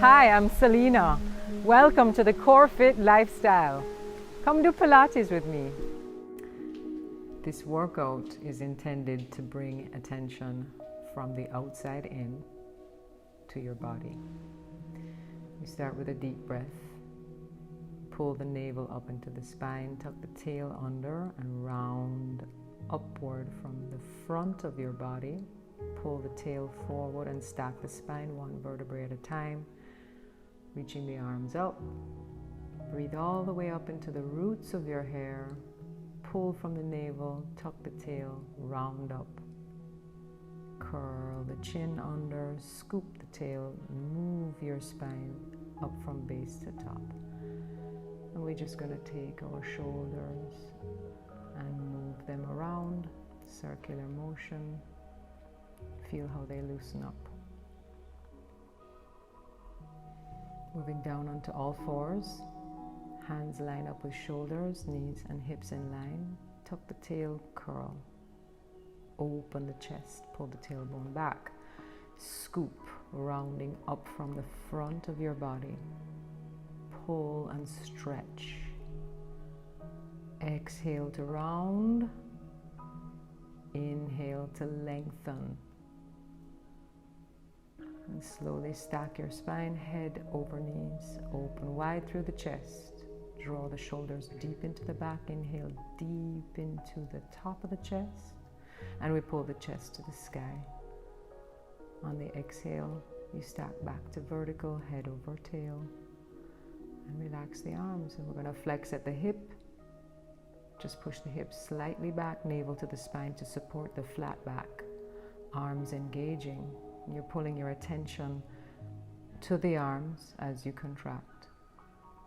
Hi, I'm Selena. Welcome to the Core Fit Lifestyle. Come do Pilates with me. This workout is intended to bring attention from the outside in to your body. You start with a deep breath. Pull the navel up into the spine, tuck the tail under and round upward from the front of your body. Pull the tail forward and stack the spine one vertebrae at a time, reaching the arms up. Breathe all the way up into the roots of your hair. Pull from the navel, tuck the tail, round up. Curl the chin under, scoop the tail, move your spine up from base to top. And we're just going to take our shoulders and move them around, circular motion. Feel how they loosen up. Moving down onto all fours. Hands line up with shoulders, knees and hips in line. Tuck the tail, curl. Open the chest, pull the tailbone back. Scoop, rounding up from the front of your body. Pull and stretch. Exhale to round. Inhale to lengthen. And slowly stack your spine, head over knees. Open wide through the chest. Draw the shoulders deep into the back. Inhale deep into the top of the chest. And we pull the chest to the sky. On the exhale, you stack back to vertical, head over tail. And relax the arms. And we're going to flex at the hip. Just push the hips slightly back, navel to the spine to support the flat back. Arms engaging. You're pulling your attention to the arms as you contract.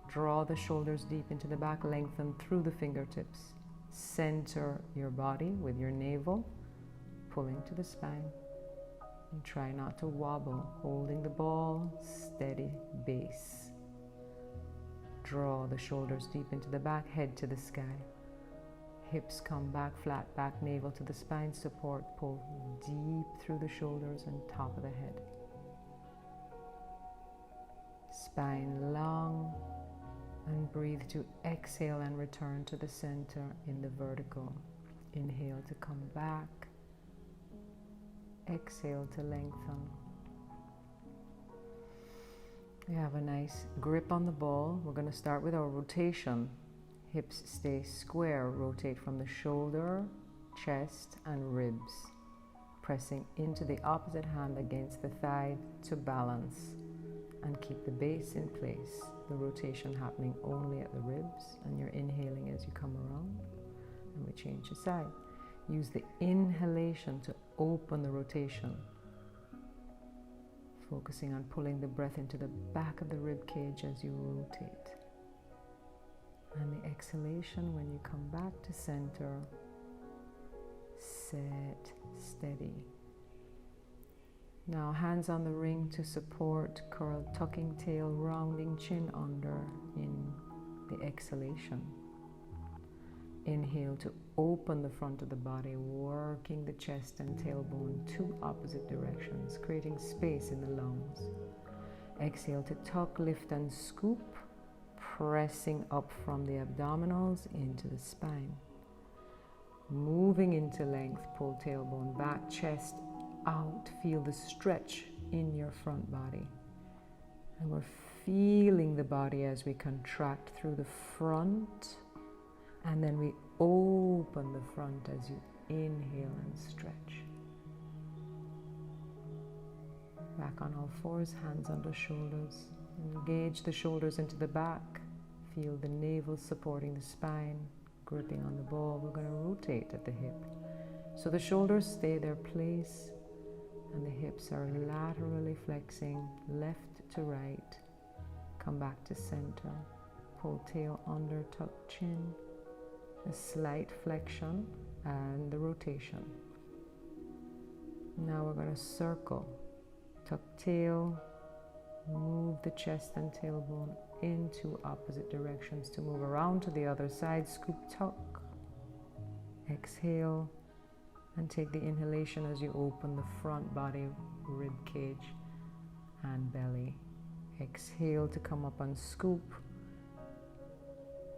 Draw the shoulders deep into the back, lengthen through the fingertips. Center your body with your navel, pulling to the spine. And try not to wobble, holding the ball, steady base. Draw the shoulders deep into the back, head to the sky. Hips come back, flat back, navel to the spine, support, pull deep through the shoulders and top of the head. Spine long, and breathe to exhale and return to the center in the vertical. Inhale to come back, exhale to lengthen. We have a nice grip on the ball. We're going to start with our rotation. Hips stay square, rotate from the shoulder, chest and ribs, pressing into the opposite hand against the thigh to balance and keep the base in place. The rotation happening only at the ribs, and you're inhaling as you come around. And we change the side. Use the inhalation to open the rotation, focusing on pulling the breath into the back of the rib cage as you rotate. And the exhalation, when you come back to center, set, steady. Now hands on the ring to support, curl, tucking tail, rounding chin under in the exhalation. Inhale to open the front of the body, working the chest and tailbone two opposite directions, creating space in the lungs. Exhale to tuck, lift and scoop, pressing up from the abdominals into the spine. Moving into length, pull tailbone back, chest out. Feel the stretch in your front body. And we're feeling the body as we contract through the front. And then we open the front as you inhale and stretch. Back on all fours, hands under shoulders. Engage the shoulders into the back. Feel the navel supporting the spine, gripping on the ball. We're going to rotate at the hip. So the shoulders stay their place and the hips are laterally flexing left to right. Come back to center. Pull tail under, tuck chin. A slight flexion and the rotation. Now we're going to circle. Tuck tail. Move the chest and tailbone into opposite directions to move around to the other side. Scoop, tuck. Exhale and take the inhalation as you open the front body, rib cage and belly. Exhale to come up and scoop.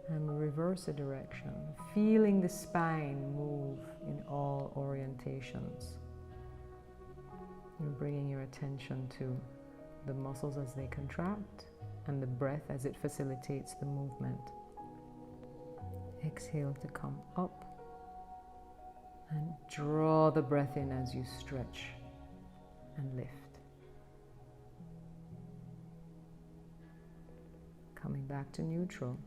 And reverse the direction, feeling the spine move in all orientations. You're bringing your attention to the muscles as they contract and the breath as it facilitates the movement. Exhale to come up and draw the breath in as you stretch and lift. Coming back to neutral.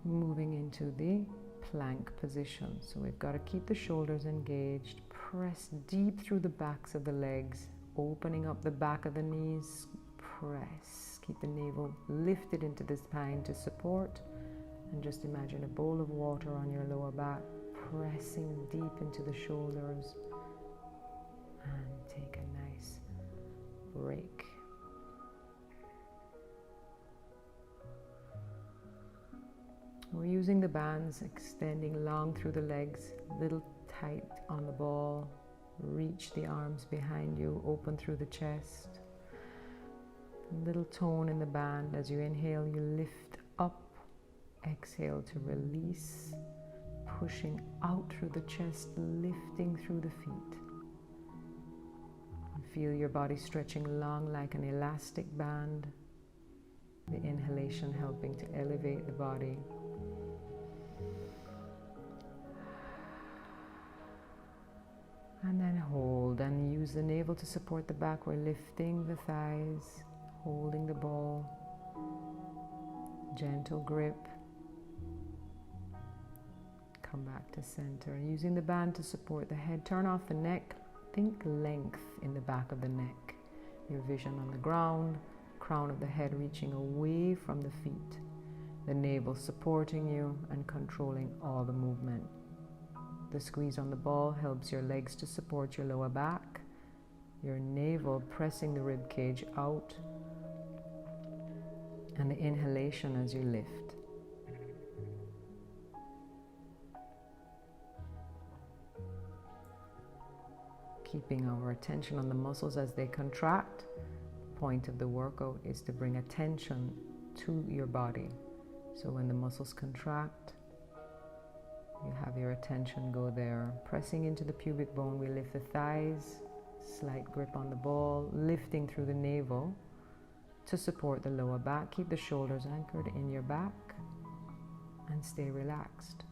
Moving into the plank position. So we've got to keep the shoulders engaged, press deep through the backs of the legs, opening up the back of the knees, press. Keep the navel lifted into the spine to support, and just imagine a bowl of water on your lower back, pressing deep into the shoulders, and take a nice break. We're using the bands, extending long through the legs, little tight on the ball. Reach the arms behind you, open through the chest. Little tone in the band. As you inhale, you lift up. Exhale to release, pushing out through the chest, lifting through the feet. And feel your body stretching long like an elastic band. The inhalation helping to elevate the body. And then hold and use the navel to support the back. We're lifting the thighs, holding the ball. Gentle grip. Come back to center. Using the band to support the head. Turn off the neck. Think length in the back of the neck. Your vision on the ground. Crown of the head reaching away from the feet. The navel supporting you and controlling all the movement. The squeeze on the ball helps your legs to support your lower back. Your navel pressing the rib cage out. And the inhalation as you lift. Keeping our attention on the muscles as they contract. The point of the workout is to bring attention to your body. So when the muscles contract, you have your attention go there. Pressing into the pubic bone, we lift the thighs, slight grip on the ball, lifting through the navel to support the lower back. Keep the shoulders anchored in your back and stay relaxed.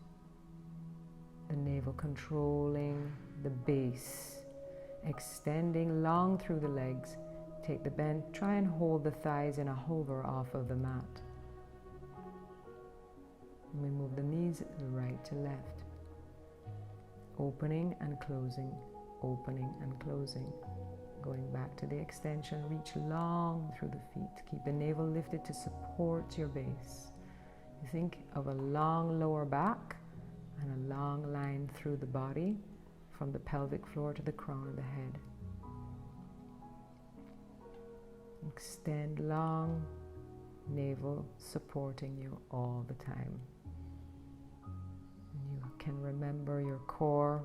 The navel controlling the base, extending long through the legs. Take the bend, try and hold the thighs in a hover off of the mat. And we move the knees right to left. Opening and closing, opening and closing. Going back to the extension, reach long through the feet. Keep the navel lifted to support your base. You think of a long lower back and a long line through the body from the pelvic floor to the crown of the head. Extend long, navel supporting you all the time. And you can remember your core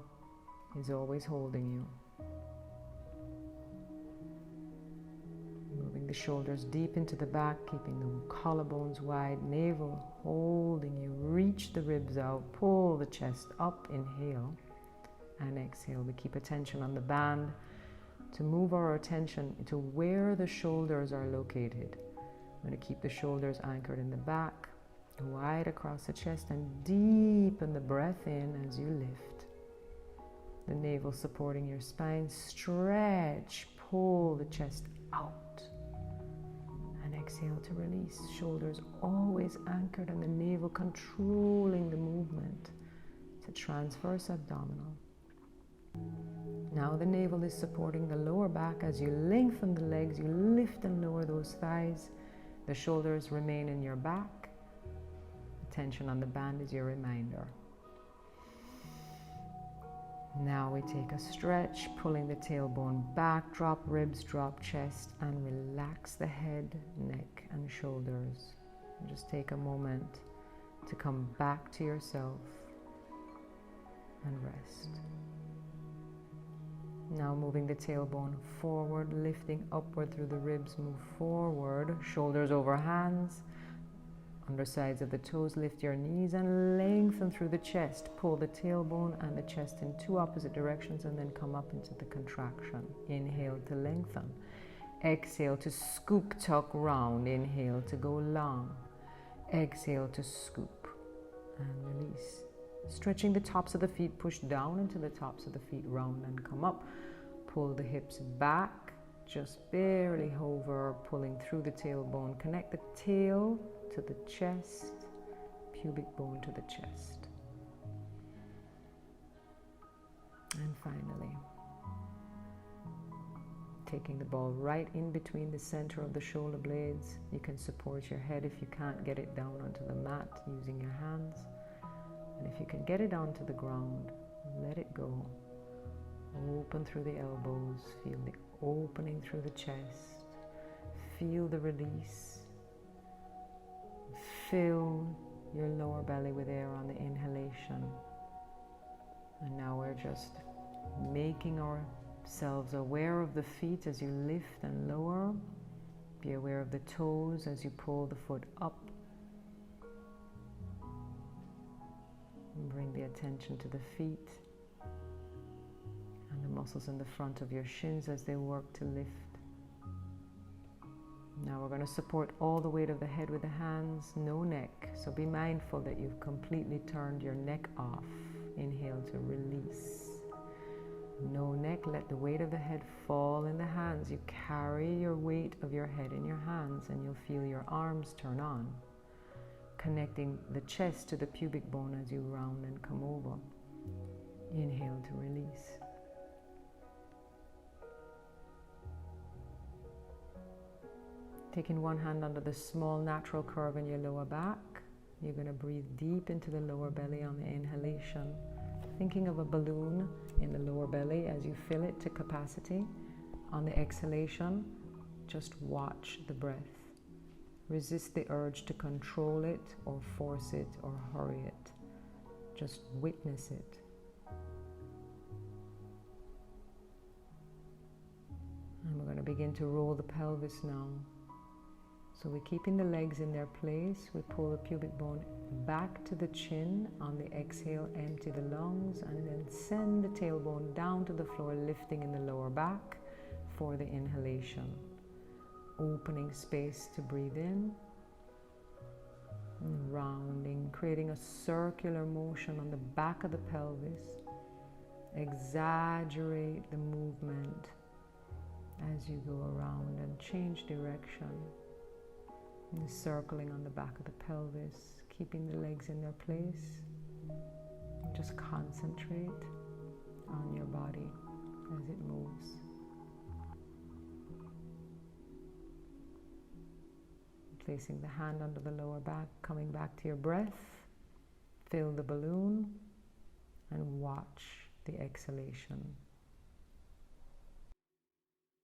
is always holding you. Moving the shoulders deep into the back, keeping the collarbones wide, navel holding you. Reach the ribs out, pull the chest up, inhale and exhale. We keep attention on the band to move our attention to where the shoulders are located. I'm going to keep the shoulders anchored in the back, wide across the chest, and deepen the breath in as you lift. The navel supporting your spine. Stretch, pull the chest out. And exhale to release. Shoulders always anchored and the navel controlling the movement. It's a transverse abdominal. Now the navel is supporting the lower back. As you lengthen the legs, you lift and lower those thighs. The shoulders remain in your back. Attention on the band is your reminder. Now we take a stretch, pulling the tailbone back, drop ribs, drop chest, and relax the head, neck, and shoulders. And just take a moment to come back to yourself and rest. Now moving the tailbone forward, lifting upward through the ribs, move forward, shoulders over hands, undersides of the toes, lift your knees and lengthen through the chest. Pull the tailbone and the chest in two opposite directions and then come up into the contraction. Inhale to lengthen. Exhale to scoop, tuck, round. Inhale to go long. Exhale to scoop and release. Stretching the tops of the feet, push down into the tops of the feet, round and come up. Pull the hips back, just barely hover, pulling through the tailbone. Connect the tail to the chest, pubic bone to the chest. And finally, taking the ball right in between the center of the shoulder blades. You can support your head if you can't get it down onto the mat using your hands. And if you can get it onto the ground, let it go. Open through the elbows, feel the opening through the chest, feel the release. Fill your lower belly with air on the inhalation. And now we're just making ourselves aware of the feet as you lift and lower. Be aware of the toes as you pull the foot up. And bring the attention to the feet and the muscles in the front of your shins as they work to lift. Now we're going to support all the weight of the head with the hands, no neck. So be mindful that you've completely turned your neck off. Inhale to release. No neck, let the weight of the head fall in the hands. You carry your weight of your head in your hands and you'll feel your arms turn on, connecting the chest to the pubic bone as you round and come over. Inhale to release. Taking one hand under the small natural curve in your lower back, you're going to breathe deep into the lower belly on the inhalation. Thinking of a balloon in the lower belly as you fill it to capacity. On the exhalation, just watch the breath. Resist the urge to control it or force it or hurry it. Just witness it. And we're going to begin to roll the pelvis now. So we're keeping the legs in their place. We pull the pubic bone back to the chin. On the exhale, empty the lungs and then send the tailbone down to the floor, lifting in the lower back for the inhalation. Opening space to breathe in. And rounding, creating a circular motion on the back of the pelvis. Exaggerate the movement as you go around and change direction. And circling on the back of the pelvis, keeping the legs in their place. And just concentrate on your body as it moves. Placing the hand under the lower back, coming back to your breath. Fill the balloon and watch the exhalation.